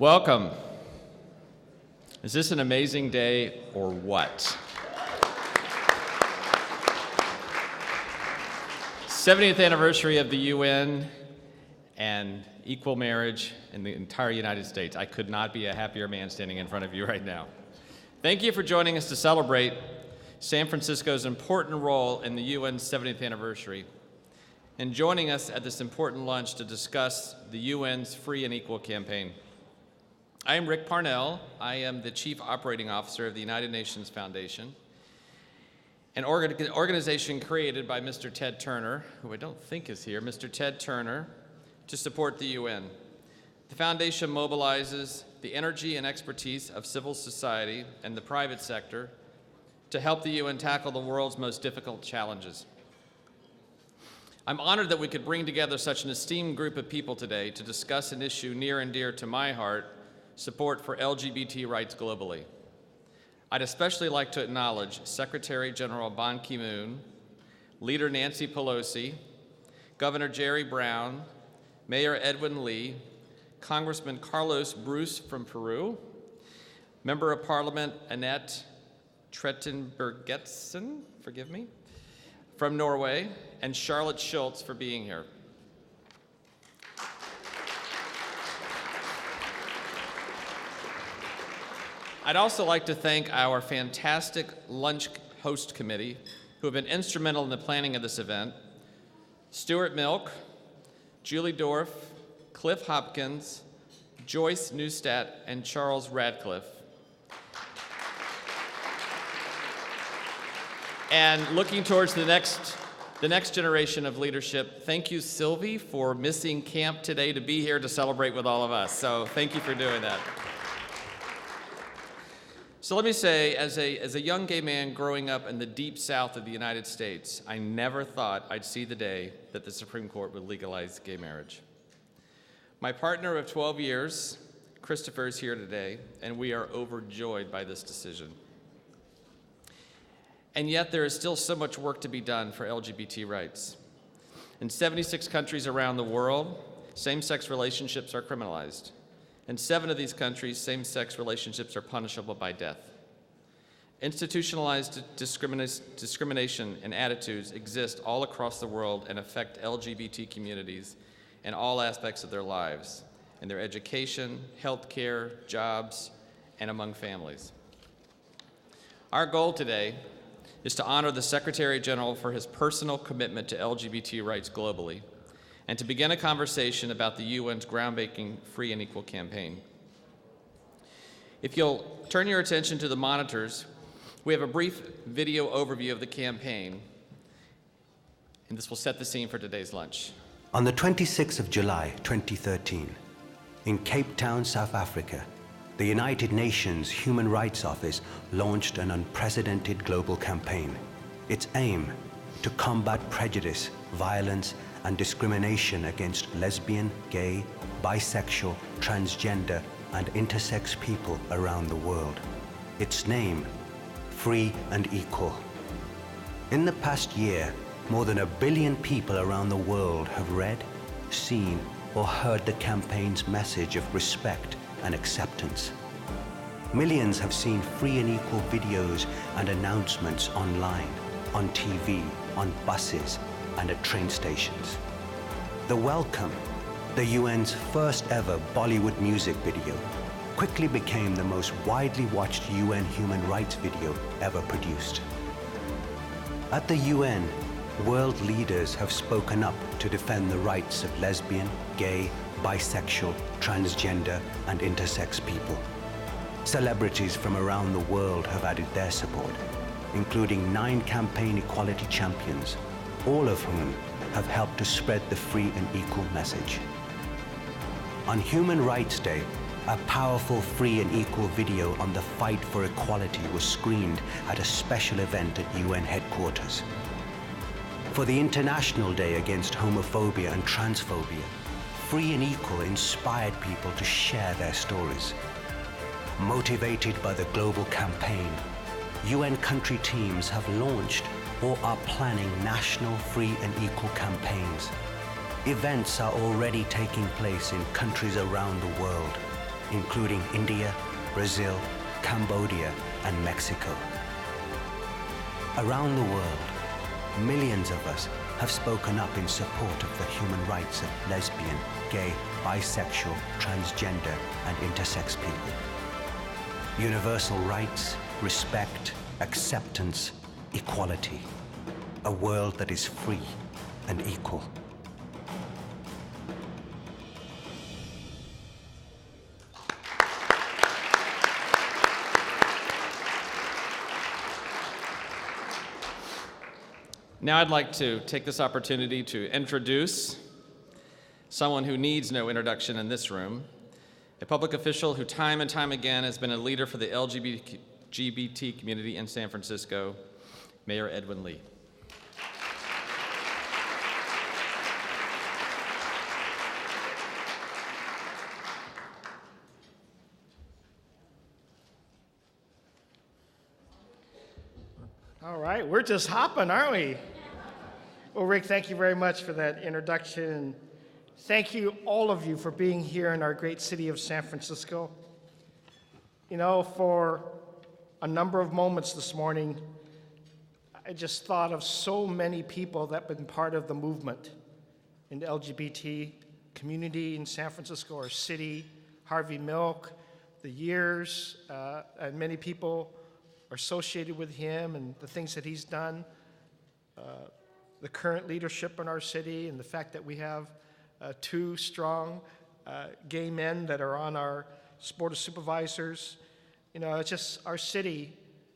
Welcome. Is this an amazing day or what? 70th anniversary of the UN and equal marriage in the entire United States. I could not be a happier man standing in front of you right now. Thank you for joining us to celebrate San Francisco's important role in the UN's 70th anniversary and joining us at this important lunch to discuss the UN's Free and Equal campaign. I am Rick Parnell. I am the Chief Operating Officer of the United Nations Foundation, an organization created by Mr. Ted Turner, who I don't think is here, Mr. Ted Turner, to support the UN. The foundation mobilizes the energy and expertise of civil society and the private sector to help the UN tackle the world's most difficult challenges. I'm honored that we could bring together such an esteemed group of people today to discuss an issue near and dear to my heart: support for LGBT rights globally. I'd especially like to acknowledge Secretary General Ban Ki-moon, Leader Nancy Pelosi, Governor Jerry Brown, Mayor Edwin Lee, Congressman Carlos Bruce from Peru, Member of Parliament Annette Trettenbergetsen, forgive me, from Norway, and Charlotte Schultz for being here. I'd also like to thank our fantastic lunch host committee who have been instrumental in the planning of this event: Stuart Milk, Julie Dorff, Cliff Hopkins, Joyce Neustadt, and Charles Radcliffe. And looking towards the next generation of leadership, thank you, Sylvie, for missing camp today to be here to celebrate with all of us. So thank you for doing that. So let me say, as a young gay man growing up in the deep south of the United States, I never thought I'd see the day that the Supreme Court would legalize gay marriage. My partner of 12 years, Christopher, is here today, and we are overjoyed by this decision. And yet there is still so much work to be done for LGBT rights. In 76 countries around the world, same-sex relationships are criminalized. In 7 of these countries, same-sex relationships are punishable by death. Institutionalized discrimination and attitudes exist all across the world and affect LGBT communities in all aspects of their lives, in their education, healthcare, jobs, and among families. Our goal today is to honor the Secretary General for his personal commitment to LGBT rights globally, and to begin a conversation about the UN's groundbreaking Free and Equal campaign. If you'll turn your attention to the monitors, we have a brief video overview of the campaign, and this will set the scene for today's lunch. On the 26th of July, 2013, in Cape Town, South Africa, the United Nations Human Rights Office launched an unprecedented global campaign. Its aim: to combat prejudice, violence, and discrimination against lesbian, gay, bisexual, transgender, and intersex people around the world. Its name: Free and Equal. In the past year, more than 1 billion people around the world have read, seen, or heard the campaign's message of respect and acceptance. Millions have seen free and equal videos and announcements online, on TV, on buses, and at train stations. The Welcome, the UN's first ever Bollywood music video, quickly became the most widely watched UN human rights video ever produced. At the UN, world leaders have spoken up to defend the rights of lesbian, gay, bisexual, transgender, and intersex people. Celebrities from around the world have added their support, including 9 campaign equality champions, all of whom have helped to spread the free and equal message. On Human Rights Day, a powerful free and equal video on the fight for equality was screened at a special event at UN headquarters. For the International Day Against Homophobia and Transphobia, Free and Equal inspired people to share their stories. Motivated by the global campaign, UN country teams have launched or are planning national free and equal campaigns. Events are already taking place in countries around the world. including India, Brazil, Cambodia, and Mexico. Around the world, millions of us have spoken up in support of the human rights of lesbian, gay, bisexual, transgender, and intersex people. Universal rights, respect, acceptance, equality. A world that is free and equal. Now I'd like to take this opportunity to introduce someone who needs no introduction in this room, a public official who time and time again has been a leader for the LGBT community in San Francisco, Mayor Edwin Lee. All right, we're just hopping, aren't we? Well, Rick, thank you very much for that introduction. Thank you, all of you, for being here in our great city of San Francisco. You know, for a number of moments this morning, I just thought of so many people that have been part of the movement in the LGBT community in San Francisco, our city, Harvey Milk, the years, and many people are associated with him and the things that he's done, the current leadership in our city, and the fact that we have two strong gay men that are on our board of supervisors. You know, it's just our city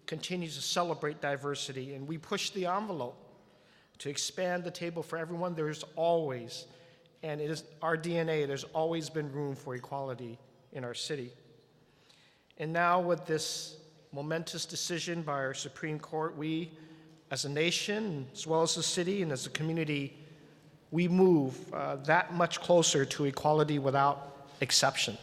continues to celebrate diversity, and we push the envelope to expand the table for everyone. There's always, and it is our DNA, there's always been room for equality in our city. And now with this momentous decision by our Supreme Court, we, as a nation, as well as a city and as a community, we move that much closer to equality without exception.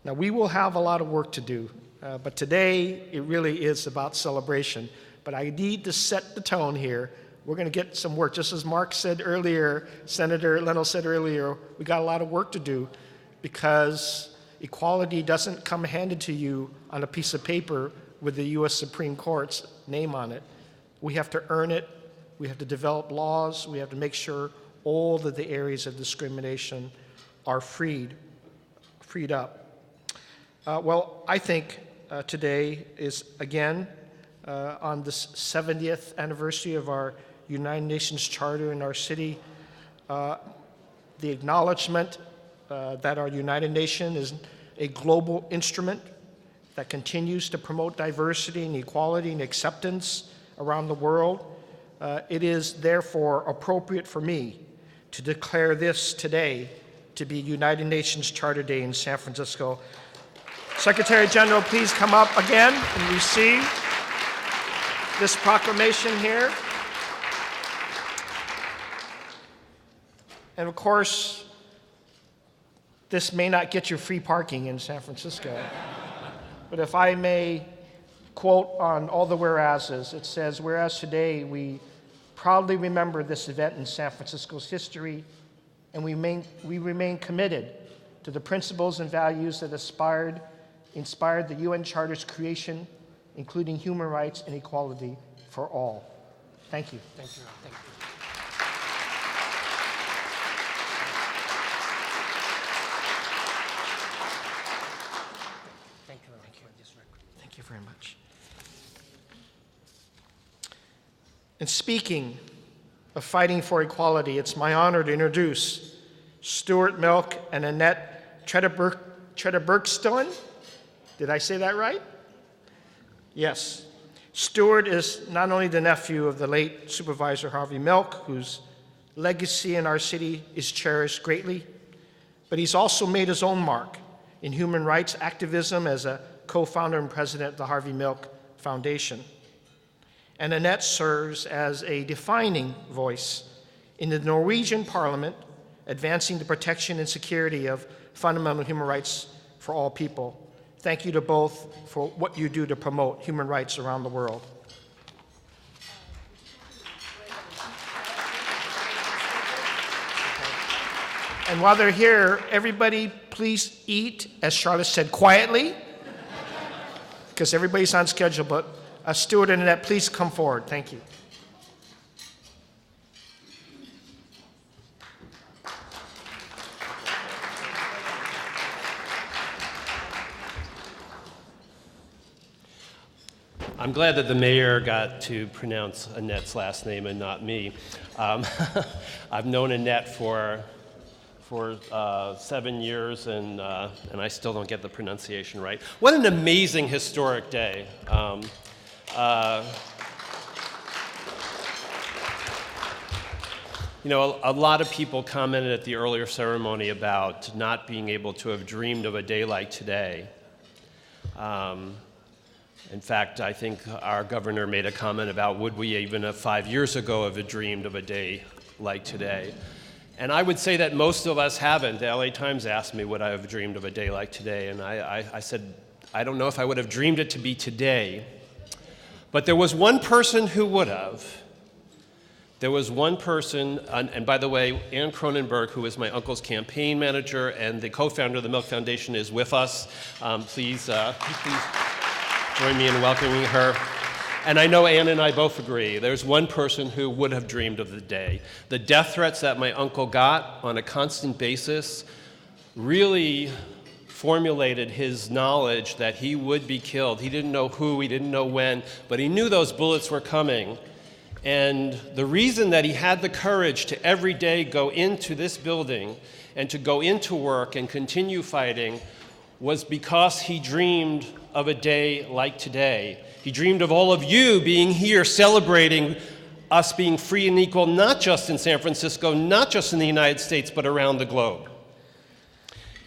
Now, we will have a lot of work to do, but today it really is about celebration. But I need to set the tone here. We're going to get some work. Just as Mark said earlier, Senator Leno said earlier, we got a lot of work to do because equality doesn't come handed to you on a piece of paper with the U.S. Supreme Court's name on it. We have to earn it. We have to develop laws. We have to make sure all of the areas of discrimination are freed up. Well, I think today is, again, on this 70th anniversary of our United Nations Charter in our city, the acknowledgement that our United Nations is a global instrument that continues to promote diversity and equality and acceptance around the world. It is therefore appropriate for me to declare this today to be United Nations Charter Day in San Francisco. Secretary General, please come up again and receive this proclamation here. And of course, this may not get you free parking in San Francisco, but if I may quote on all the whereases, it says, whereas today we proudly remember this event in San Francisco's history, and we remain committed to the principles and values that inspired the UN Charter's creation, including human rights and equality for all. Thank you. Thank you. Thank you. Thank you very much. And speaking of fighting for equality, it's my honor to introduce Stuart Milk and Annette Trederbergstuen. Did I say that right? Yes. Stuart is not only the nephew of the late Supervisor Harvey Milk, whose legacy in our city is cherished greatly, but he's also made his own mark in human rights activism as a co-founder and president of the Harvey Milk Foundation. And Annette serves as a defining voice in the Norwegian Parliament, advancing the protection and security of fundamental human rights for all people. Thank you to both for what you do to promote human rights around the world. And while they're here, everybody please eat, as Charlotte said, quietly, because everybody's on schedule. But Stuart and Annette, please come forward. Thank you. I'm glad that the mayor got to pronounce Annette's last name and not me. I've known Annette for 7 years, and I still don't get the pronunciation right. What an amazing historic day. You know, a lot of people commented at the earlier ceremony about not being able to have dreamed of a day like today. In fact, I think our governor made a comment about would we even have 5 years ago have dreamed of a day like today. And I would say that most of us haven't. The LA Times asked me would I have dreamed of a day like today, and I said, I don't know if I would have dreamed it to be today. But there was one person who would have. There was one person, and by the way, Ann Cronenberg, who is my uncle's campaign manager and the co-founder of the Milk Foundation, is with us. Please join me in welcoming her. And I know Ann and I both agree, there's one person who would have dreamed of the day. The death threats that my uncle got on a constant basis really formulated his knowledge that he would be killed. He didn't know who, he didn't know when, but he knew those bullets were coming. And the reason that he had the courage to every day go into this building and to go into work and continue fighting was because he dreamed of a day like today. He dreamed of all of you being here celebrating us being free and equal, not just in San Francisco, not just in the United States, but around the globe.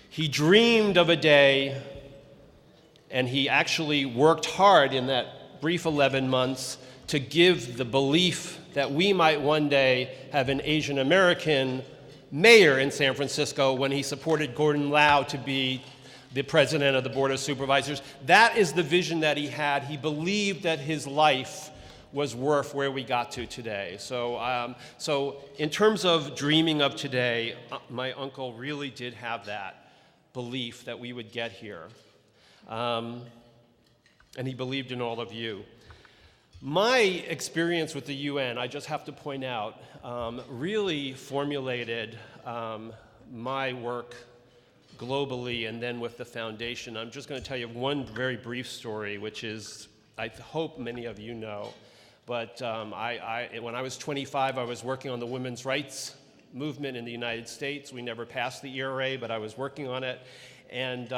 He dreamed of a day, and he actually worked hard in that brief 11 months to give the belief that we might one day have an Asian American mayor in San Francisco when he supported Gordon Lau to be the president of the Board of Supervisors. That is the vision that he had. He believed that his life was worth where we got to today. So in terms of dreaming of today, my uncle really did have that belief that we would get here. And he believed in all of you. My experience with the UN, I just have to point out, really formulated my work globally and then with the foundation. I'm just going to tell you one very brief story, which is, I hope many of you know, but when I was 25, I was working on the women's rights movement in the United States. We never passed the ERA, but I was working on it. And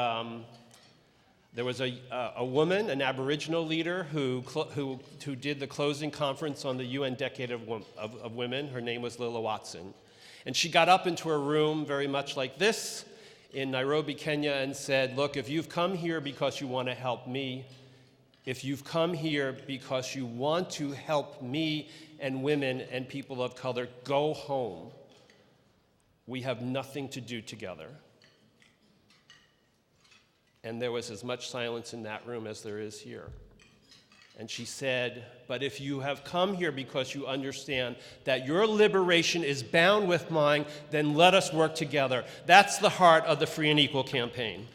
there was a woman, an Aboriginal leader, who did the closing conference on the UN Decade of Women. Her name was Lilla Watson. And she got up into a room very much like this in Nairobi, Kenya, and said, look, if you've come here because you want to help me, if you've come here because you want to help me and women and people of color, go home. We have nothing to do together. And there was as much silence in that room as there is here. And she said, but if you have come here because you understand that your liberation is bound with mine, then let us work together. That's the heart of the Free and Equal campaign.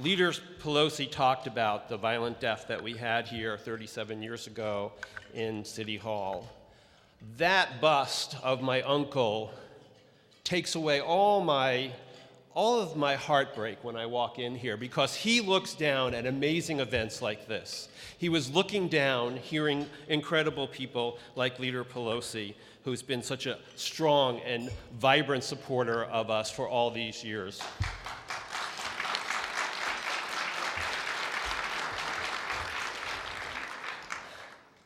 Leader Pelosi talked about the violent death that we had here 37 years ago in City Hall. That bust of my uncle takes away all of my heartbreak when I walk in here, because he looks down at amazing events like this. He was looking down, hearing incredible people like Leader Pelosi, who's been such a strong and vibrant supporter of us for all these years.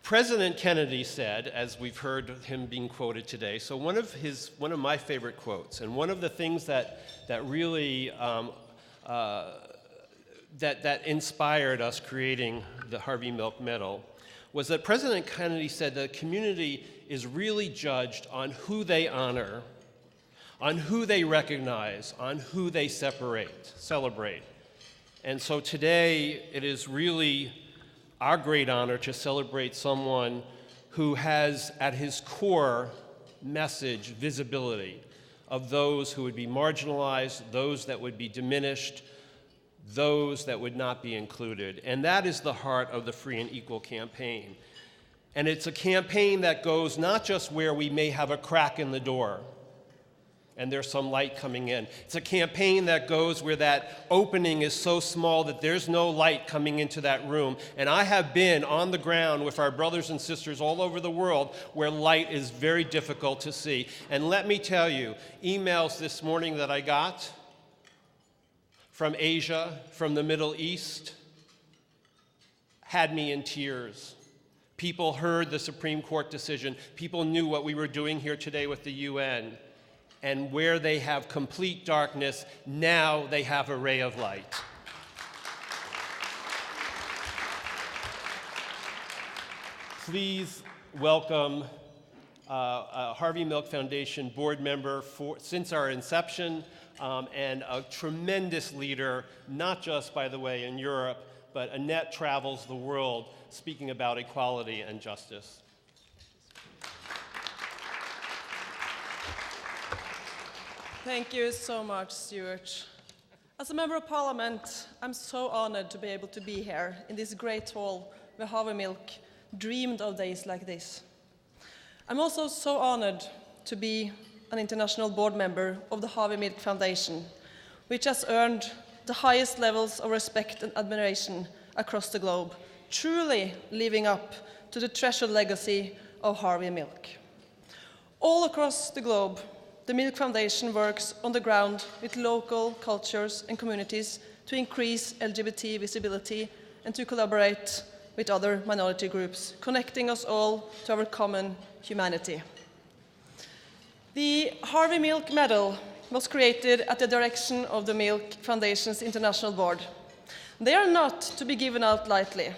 President Kennedy said, as we've heard him being quoted today, so one of my favorite quotes, and one of the things that really that inspired us creating the Harvey Milk Medal, was that President Kennedy said the community is really judged on who they honor, on who they recognize, on who they celebrate. And so today it is really our great honor to celebrate someone who has at his core message visibility of those who would be marginalized, those that would be diminished, those that would not be included. And that is the heart of the Free and Equal campaign. And it's a campaign that goes not just where we may have a crack in the door and there's some light coming in. It's a campaign that goes where that opening is so small that there's no light coming into that room. And I have been on the ground with our brothers and sisters all over the world where light is very difficult to see. And let me tell you, emails this morning that I got from Asia, from the Middle East, had me in tears. People heard the Supreme Court decision. People knew what we were doing here today with the UN. And where they have complete darkness, now they have a ray of light. Please welcome Harvey Milk Foundation board member since our inception, and a tremendous leader, not just, by the way, in Europe, but Annette travels the world speaking about equality and justice. Thank you so much, Stuart. As a member of parliament, I'm so honored to be able to be here in this great hall where Harvey Milk dreamed of days like this. I'm also so honored to be an international board member of the Harvey Milk Foundation, which has earned the highest levels of respect and admiration across the globe, truly living up to the treasured legacy of Harvey Milk. All across the globe, the Milk Foundation works on the ground with local cultures and communities to increase LGBT visibility and to collaborate with other minority groups, connecting us all to our common humanity. The Harvey Milk Medal was created at the direction of the Milk Foundation's International Board. They are not to be given out lightly.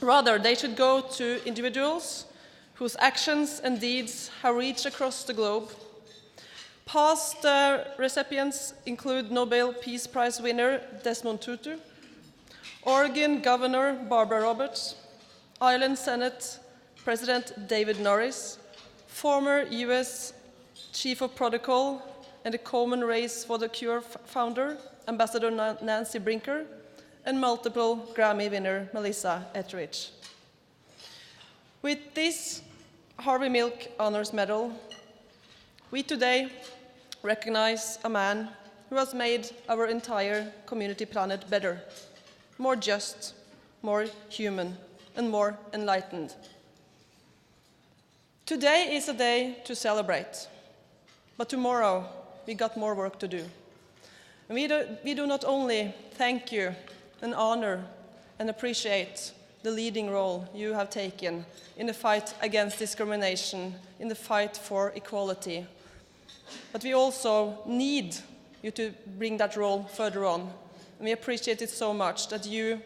Rather, they should go to individuals whose actions and deeds have reached across the globe. Past recipients include Nobel Peace Prize winner Desmond Tutu, Oregon Governor Barbara Roberts, Ireland Senate President David Norris, former US Chief of Protocol and the Common Race for the Cure founder, Ambassador Nancy Brinker, and multiple Grammy winner Melissa Etheridge. With this Harvey Milk Honors Medal, we today recognize a man who has made our entire community planet better, more just, more human, and more enlightened. Today is a day to celebrate, but tomorrow we got more work to do. And we do not only thank you and honor and appreciate the leading role you have taken in the fight against discrimination, in the fight for equality, but we also need you to bring that role further on. And we appreciate it so much that you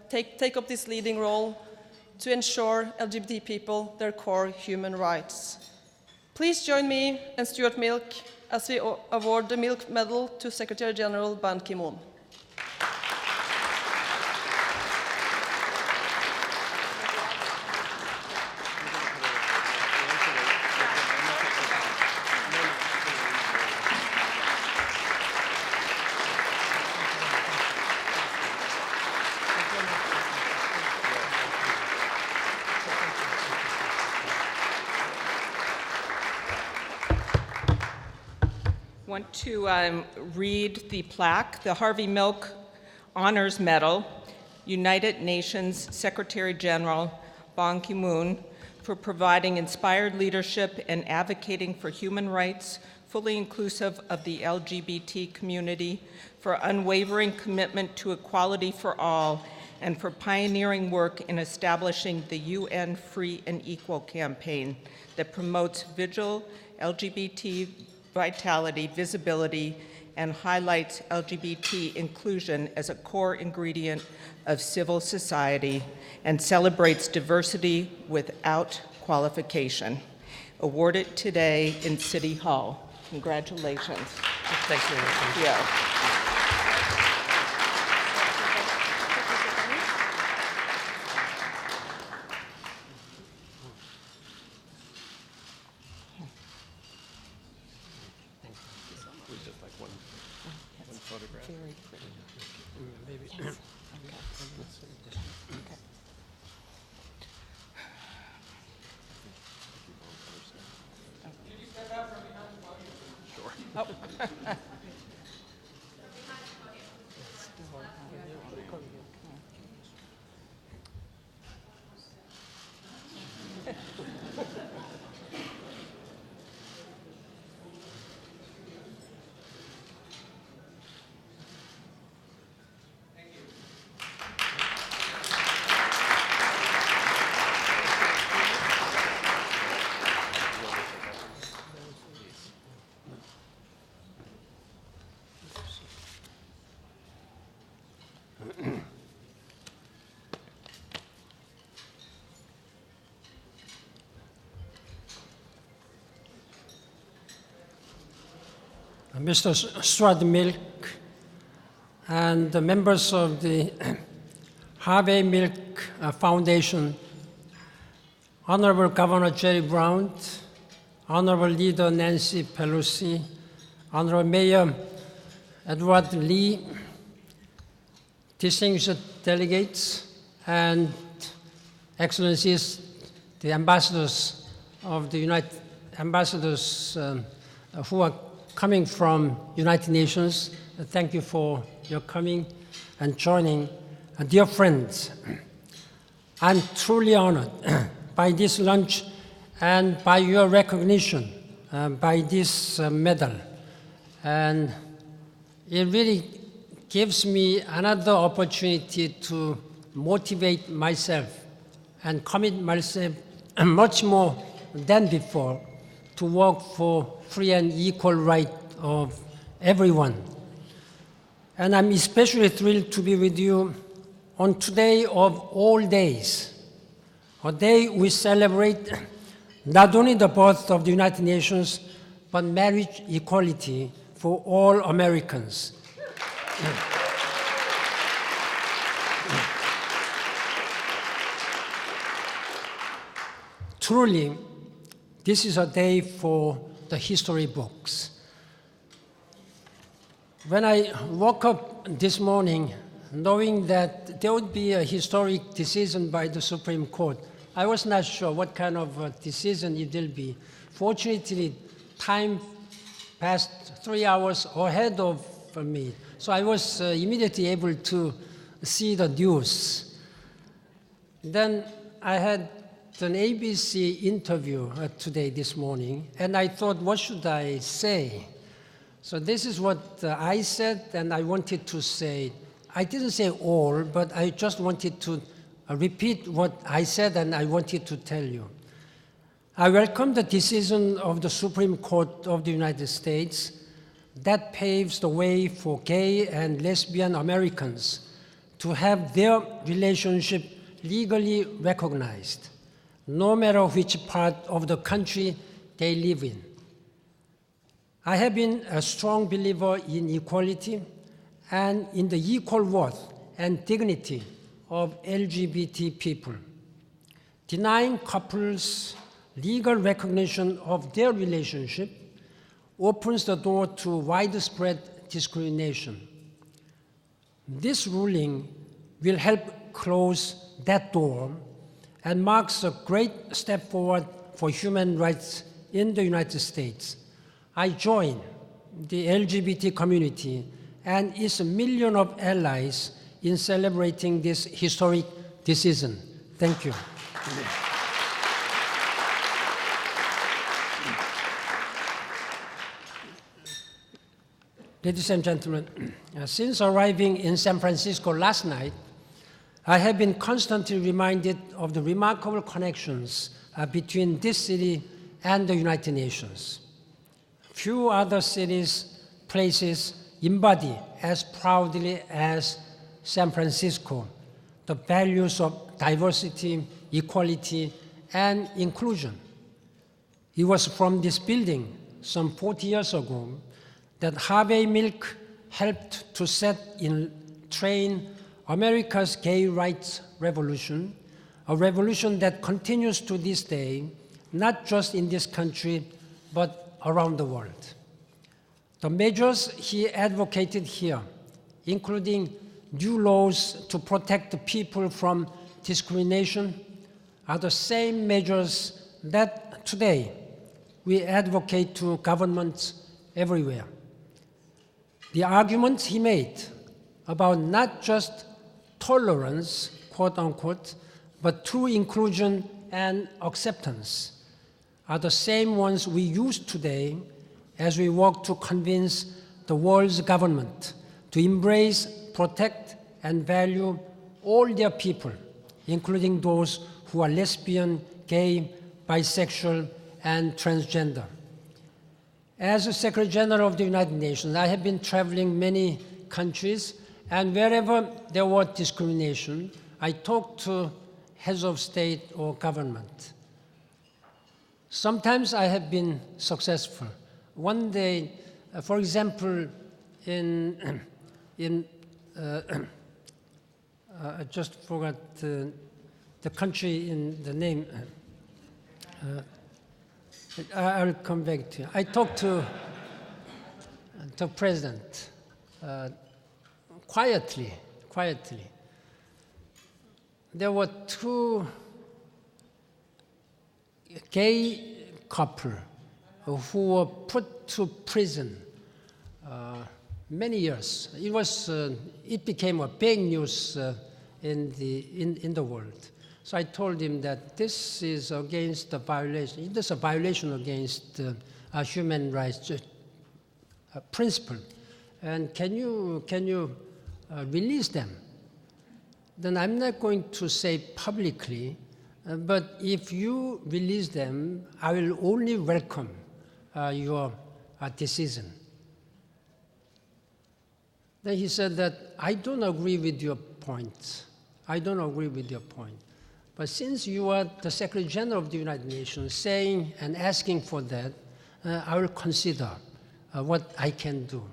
take up this leading role to ensure LGBT people their core human rights. Please join me and Stuart Milk as we award the Milk Medal to Secretary General Ban Ki-moon. I want to read the plaque, the Harvey Milk Honors Medal, United Nations Secretary General Ban Ki-moon, for providing inspired leadership and advocating for human rights, fully inclusive of the LGBT community, for unwavering commitment to equality for all, and for pioneering work in establishing the UN Free and Equal campaign that promotes vigil, LGBT vitality, visibility, and highlights LGBT inclusion as a core ingredient of civil society and celebrates diversity without qualification. Awarded today in City Hall. Congratulations. Thanks very much. Thank you. Oh. Mr. Stuart Milk and the members of the Harvey Milk Foundation, Honorable Governor Jerry Brown, Honorable Leader Nancy Pelosi, Honorable Mayor Edward Lee, distinguished delegates, and Excellencies, the ambassadors of the who are coming from United Nations. Thank you for your coming and joining. Dear friends, I'm truly honored by this lunch and by your recognition, by this medal. And it really gives me another opportunity to motivate myself and commit myself much more than before to work for free and equal right of everyone. And I'm especially thrilled to be with you on today of all days, a day we celebrate not only the birth of the United Nations, but marriage equality for all Americans. Truly, this is a day for the history books. When I woke up this morning, knowing that there would be a historic decision by the Supreme Court, I was not sure what kind of a decision it will be. Fortunately, time passed 3 hours ahead of me, so I was immediately able to see the news. Then I had an ABC interview today, this morning, and I thought, what should I say? So this is what I said, and I wanted to say. I didn't say all, but I just wanted to repeat what I said, and I wanted to tell you. I welcome the decision of the Supreme Court of the United States that paves the way for gay and lesbian Americans to have their relationship legally recognized, no matter which part of the country they live in. I have been a strong believer in equality and in the equal worth and dignity of LGBT people. Denying couples legal recognition of their relationship opens the door to widespread discrimination. This ruling will help close that door and marks a great step forward for human rights in the United States. I join the LGBT community and its million of allies in celebrating this historic decision. Thank you. Ladies and gentlemen, since arriving in San Francisco last night, I have been constantly reminded of the remarkable connections between this city and the United Nations. Few other cities, places embody as proudly as San Francisco the values of diversity, equality, and inclusion. It was from this building some 40 years ago that Harvey Milk helped to set in train America's gay rights revolution, a revolution that continues to this day, not just in this country, but around the world. The measures he advocated here, including new laws to protect the people from discrimination, are the same measures that today we advocate to governments everywhere. The arguments he made about not just tolerance, quote unquote, but true inclusion and acceptance are the same ones we use today as we work to convince the world's government to embrace, protect, and value all their people, including those who are lesbian, gay, bisexual, and transgender. As a Secretary General of the United Nations, I have been traveling many countries, and wherever there was discrimination, I talked to heads of state or government. Sometimes I have been successful. One day, for example, I just forgot the country in the name. I'll come back to you. I talked to the president quietly. There were two gay couple who were put to prison many years. It became a big news in the world. So I told him that this is against the violation. It is a violation against human rights principle. And can you release them? Then I'm not going to say publicly, but if you release them, I will only welcome your decision. Then he said that, I don't agree with your point. But since you are the Secretary General of the United Nations saying and asking for that, I will consider what I can do.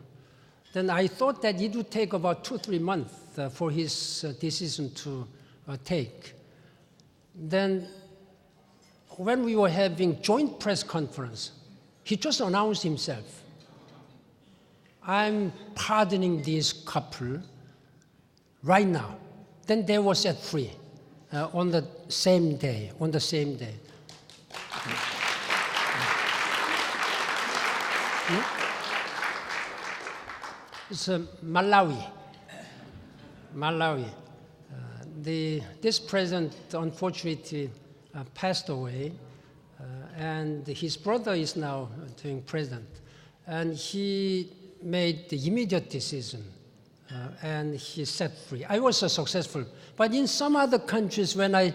Then I thought that it would take about 2-3 months for his decision to take. Then when we were having joint press conference, he just announced himself, I'm pardoning this couple right now. Then they were set free on the same day. It's Malawi. This president, unfortunately, passed away, and his brother is now doing president. And he made the immediate decision, and he set free. I was successful. But in some other countries, when I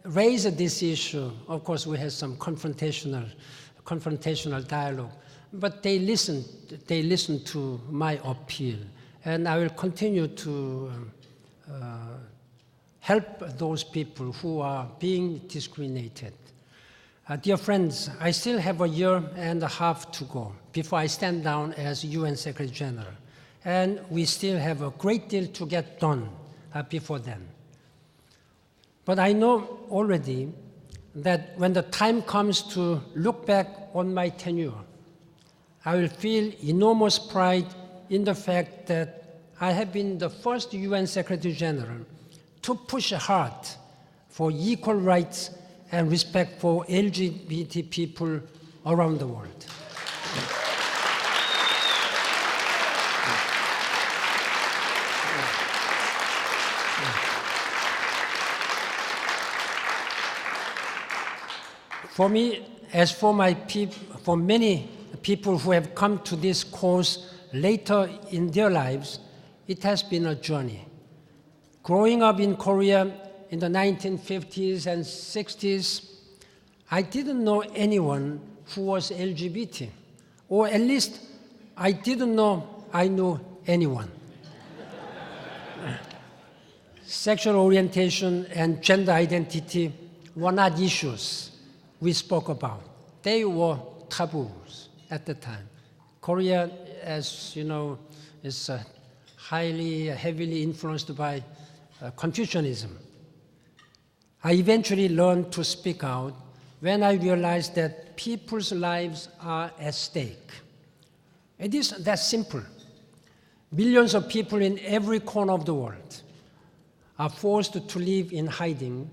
raised this issue, of course, we had some confrontational dialogue. But they listened to my appeal, and I will continue to help those people who are being discriminated. Dear friends, I still have 1.5 years to go before I stand down as UN Secretary General, and we still have a great deal to get done before then. But I know already that when the time comes to look back on my tenure, I will feel enormous pride in the fact that I have been the first UN Secretary General to push hard for equal rights and respect for LGBT people around the world. For me, as for many people who have come to this cause later in their lives, it has been a journey. Growing up in Korea in the 1950s and 60s, I didn't know anyone who was LGBT, or at least I didn't know I knew anyone. Sexual orientation and gender identity were not issues we spoke about. They were taboos at the time. Korea, as you know, is heavily influenced by Confucianism. I eventually learned to speak out when I realized that people's lives are at stake. It is that simple. Millions of people in every corner of the world are forced to live in hiding,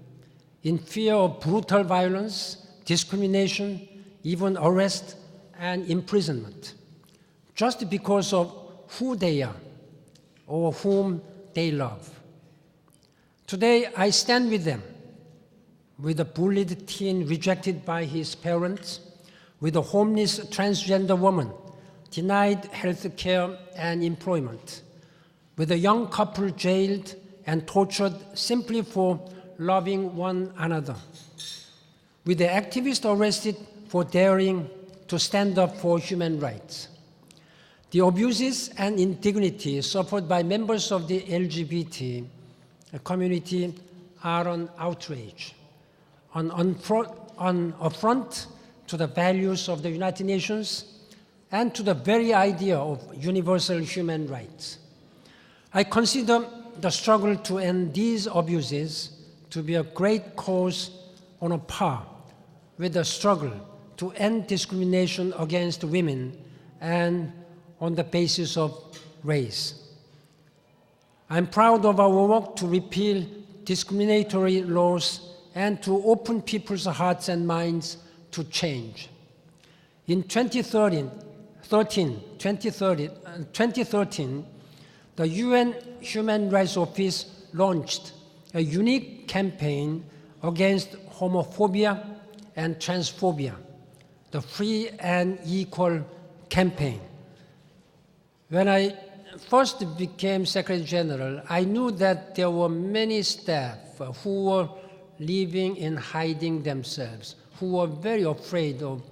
in fear of brutal violence, discrimination, even arrest and imprisonment. just because of who they are or whom they love. Today, I stand with them, with a bullied teen rejected by his parents, with a homeless transgender woman denied health care and employment, with a young couple jailed and tortured simply for loving one another, with the activist arrested for daring to stand up for human rights. The abuses and indignity suffered by members of the LGBT community are an outrage, an affront to the values of the United Nations and to the very idea of universal human rights. I consider the struggle to end these abuses to be a great cause on a par with the struggle to end discrimination against women and on the basis of race. I'm proud of our work to repeal discriminatory laws and to open people's hearts and minds to change. In 2013, the UN Human Rights Office launched a unique campaign against homophobia and transphobia, the Free and Equal campaign. When I first became Secretary General, I knew that there were many staff who were living in hiding themselves, who were very afraid of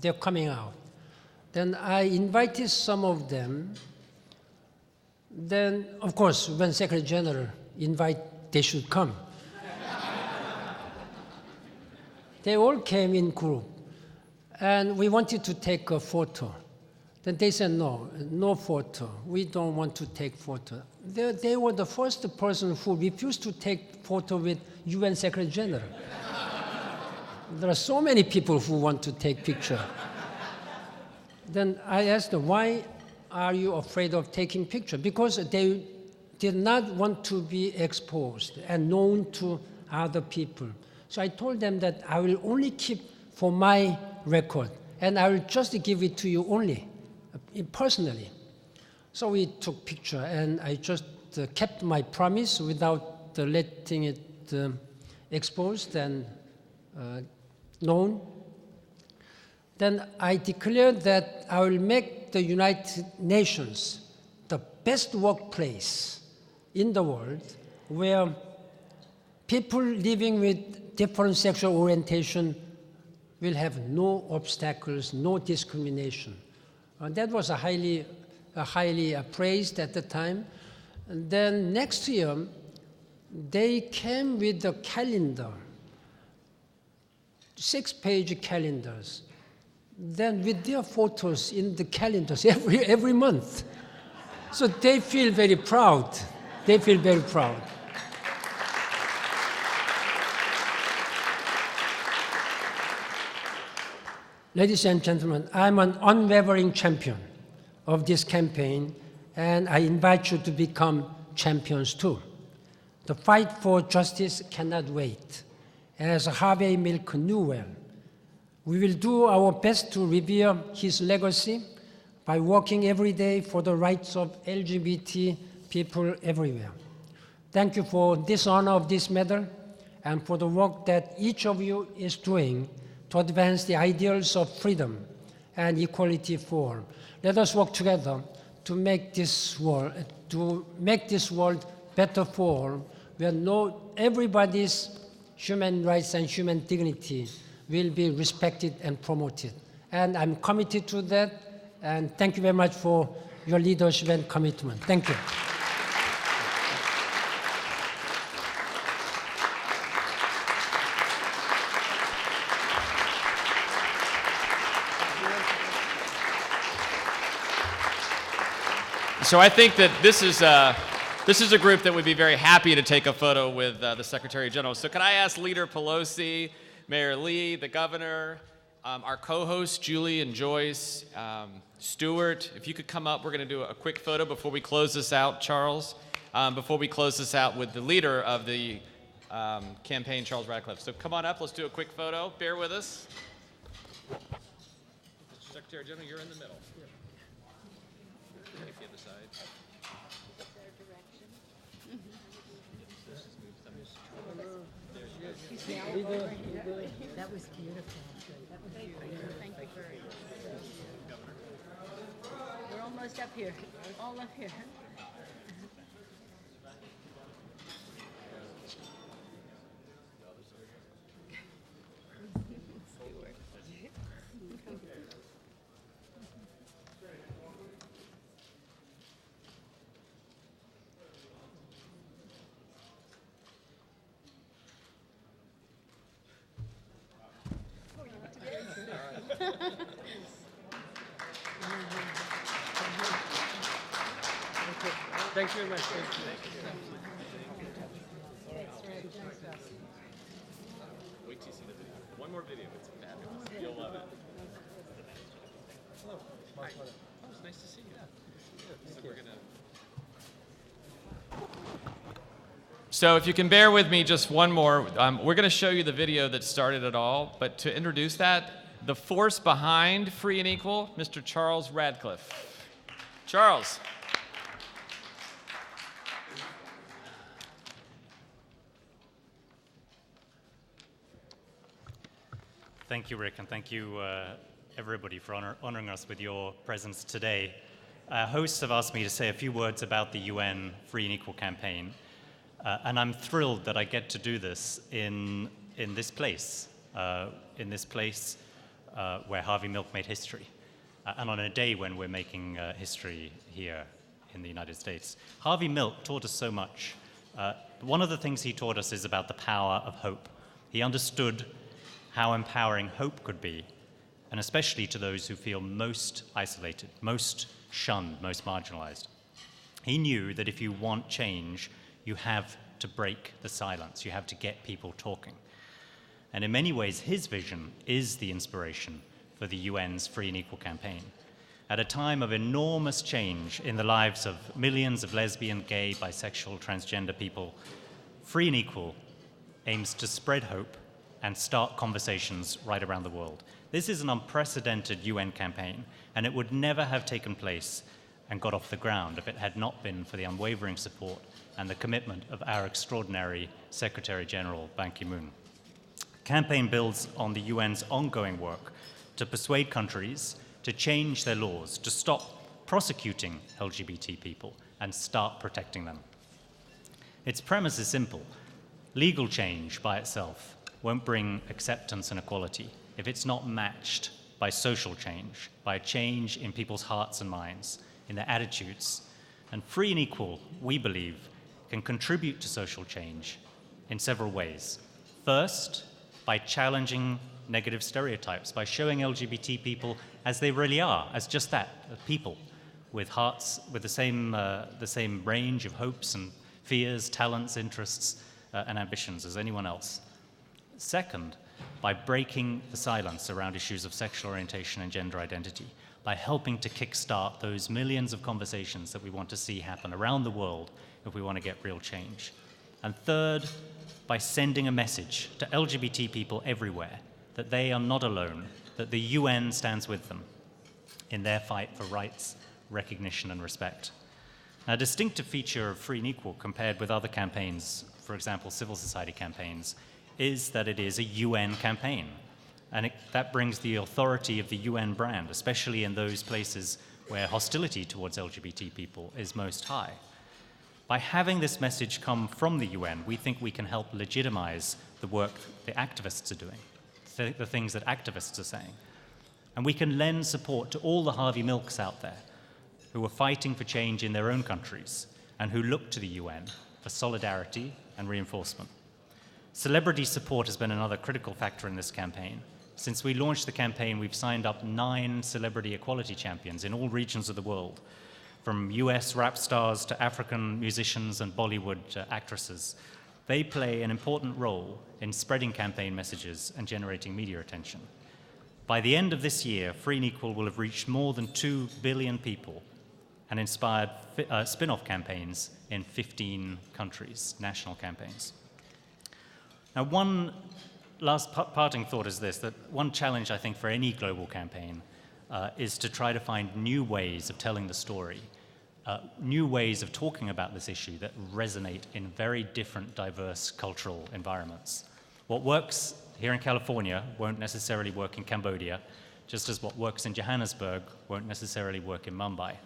their coming out. Then I invited some of them. Then, of course, when Secretary General invite, they should come. They all came in group, and we wanted to take a photo. Then they said, no photo. We don't want to take photo. They were the first person who refused to take photo with UN Secretary General. There are so many people who want to take picture. Then I asked them, why are you afraid of taking picture? Because they did not want to be exposed and known to other people. So I told them that I will only keep for my record, and I will just give it to you only, personally. So we took picture, and I just kept my promise without letting it exposed and known. Then I declared that I will make the United Nations the best workplace in the world where people living with different sexual orientation will have no obstacles, no discrimination. That was highly praised at the time. And then next year, they came with a calendar, 6-page calendars. Then with their photos in the calendars every month. So they feel very proud. They feel very proud. Ladies and gentlemen, I'm an unwavering champion of this campaign, and I invite you to become champions too. The fight for justice cannot wait. As Harvey Milk knew well, we will do our best to revere his legacy by working every day for the rights of LGBT people everywhere. Thank you for this honor of this medal and for the work that each of you is doing to advance the ideals of freedom and equality for all. Let us work together to make this world better for all, where everybody's human rights and human dignity will be respected and promoted. And I'm committed to that, and thank you very much for your leadership and commitment. Thank you. So I think that this is a group that would be very happy to take a photo with the Secretary General. So can I ask Leader Pelosi, Mayor Lee, the governor, our co-hosts, Julie and Joyce, Stuart, if you could come up, we're going to do a quick photo before we close this out, Charles, before we close this out with the leader of the campaign, Charles Radcliffe. So come on up, let's do a quick photo. Bear with us. Secretary General, you're in the middle. Take the other side. That was beautiful. That was beautiful. Thank you very much. We're almost up here. All up here. Thank you very much. Wait till you see the video. One more video. It's fabulous. You'll love it. Hello. Hi. Oh, it's nice to see you. So we're gonna. So if you can bear with me just one more, we're going to show you the video that started it all. But to introduce that, the force behind Free and Equal, Mr. Charles Radcliffe. Charles. Thank you, Rick, and thank you, everybody, for honoring us with your presence today. Hosts have asked me to say a few words about the UN Free and Equal campaign, and I'm thrilled that I get to do this in this place where Harvey Milk made history, and on a day when we're making history here in the United States. Harvey Milk taught us so much. One of the things he taught us is about the power of hope. He understood how empowering hope could be, and especially to those who feel most isolated, most shunned, most marginalized. He knew that if you want change, you have to break the silence. You have to get people talking. And in many ways, his vision is the inspiration for the UN's Free and Equal campaign. At a time of enormous change in the lives of millions of lesbian, gay, bisexual, transgender people, Free and Equal aims to spread hope and start conversations right around the world. This is an unprecedented UN campaign, and it would never have taken place and got off the ground if it had not been for the unwavering support and the commitment of our extraordinary Secretary General, Ban Ki-moon. The campaign builds on the UN's ongoing work to persuade countries to change their laws, to stop prosecuting LGBT people and start protecting them. Its premise is simple. Legal change by itself won't bring acceptance and equality if it's not matched by social change, by a change in people's hearts and minds, in their attitudes. And Free and Equal, we believe, can contribute to social change in several ways. First, by challenging negative stereotypes, by showing LGBT people as they really are, as just that, people with hearts, with the same range of hopes and fears, talents, interests, and ambitions as anyone else. Second, by breaking the silence around issues of sexual orientation and gender identity, by helping to kickstart those millions of conversations that we want to see happen around the world if we want to get real change. And third, by sending a message to LGBT people everywhere that they are not alone, that the UN stands with them in their fight for rights, recognition, and respect. Now, a distinctive feature of Free and Equal compared with other campaigns, for example, civil society campaigns, is that it is a UN campaign. And that brings the authority of the UN brand, especially in those places where hostility towards LGBT people is most high. By having this message come from the UN, we think we can help legitimize the work the activists are doing, the things that activists are saying. And we can lend support to all the Harvey Milks out there who are fighting for change in their own countries and who look to the UN for solidarity and reinforcement. Celebrity support has been another critical factor in this campaign. Since we launched the campaign, we've signed up 9 celebrity equality champions in all regions of the world, from US rap stars to African musicians and Bollywood actresses. They play an important role in spreading campaign messages and generating media attention. By the end of this year, Free and Equal will have reached more than 2 billion people and inspired spin-off campaigns in 15 countries, national campaigns. Now, one last parting thought is this, that one challenge, I think, for any global campaign is to try to find new ways of telling the story, new ways of talking about this issue that resonate in very different, diverse cultural environments. What works here in California won't necessarily work in Cambodia, just as what works in Johannesburg won't necessarily work in Mumbai.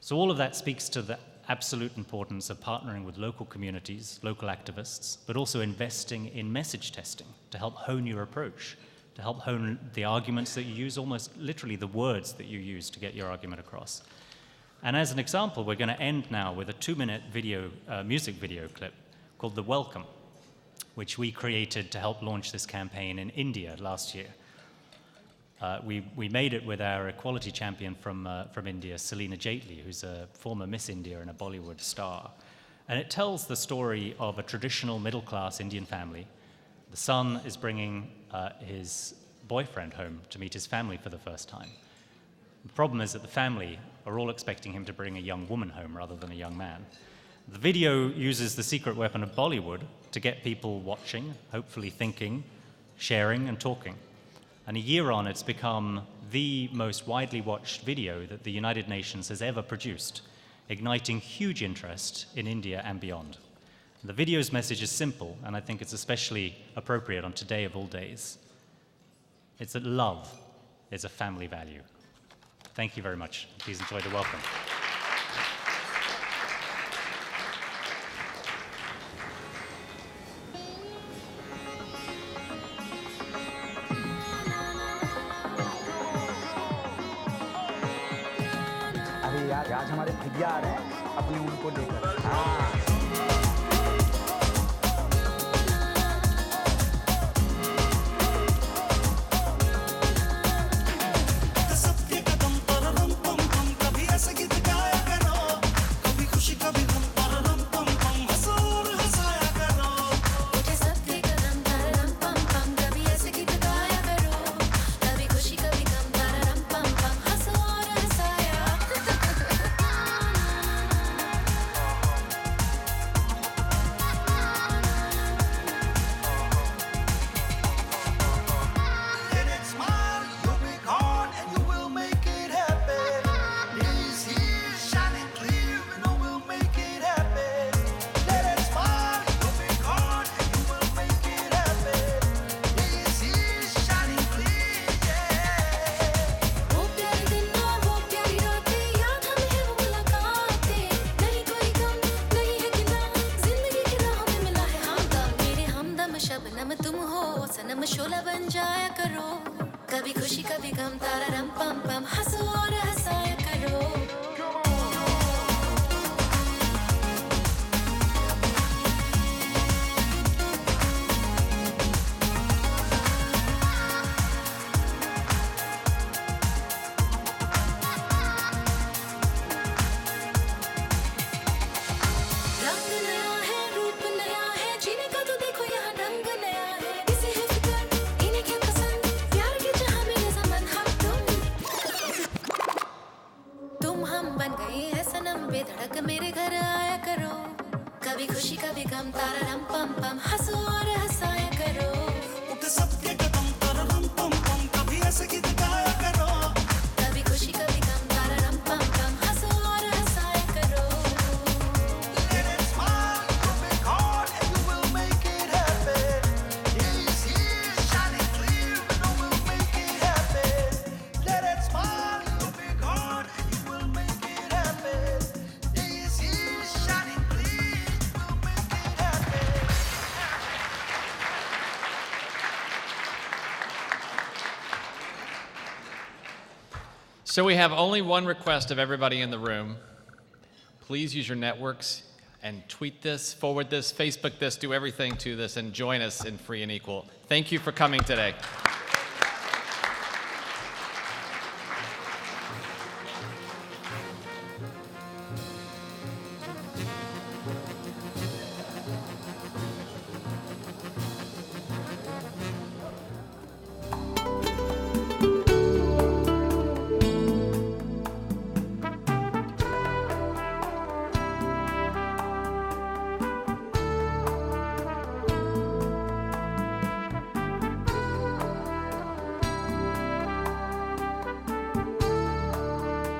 So all of that speaks to the absolute importance of partnering with local communities, local activists, but also investing in message testing to help hone your approach, to help hone the arguments that you use, almost literally the words that you use to get your argument across. And as an example, we're going to end now with a 2-minute music video clip called The Welcome, which we created to help launch this campaign in India last year. We made it with our equality champion from India, Selina Jaitley, who's a former Miss India and a Bollywood star. And it tells the story of a traditional middle-class Indian family. The son is bringing his boyfriend home to meet his family for the first time. The problem is that the family are all expecting him to bring a young woman home rather than a young man. The video uses the secret weapon of Bollywood to get people watching, hopefully thinking, sharing, and talking. And a year on, it's become the most widely watched video that the United Nations has ever produced, igniting huge interest in India and beyond. The video's message is simple, and I think it's especially appropriate on today of all days. It's that love is a family value. Thank you very much. Please enjoy The Welcome. अरे यार आज हमारे भैया आ रहे हैं अपने उनको लेकर हाँ So we have only one request of everybody in the room. Please use your networks and tweet this, forward this, Facebook this, do everything to this, and join us in Free and Equal. Thank you for coming today.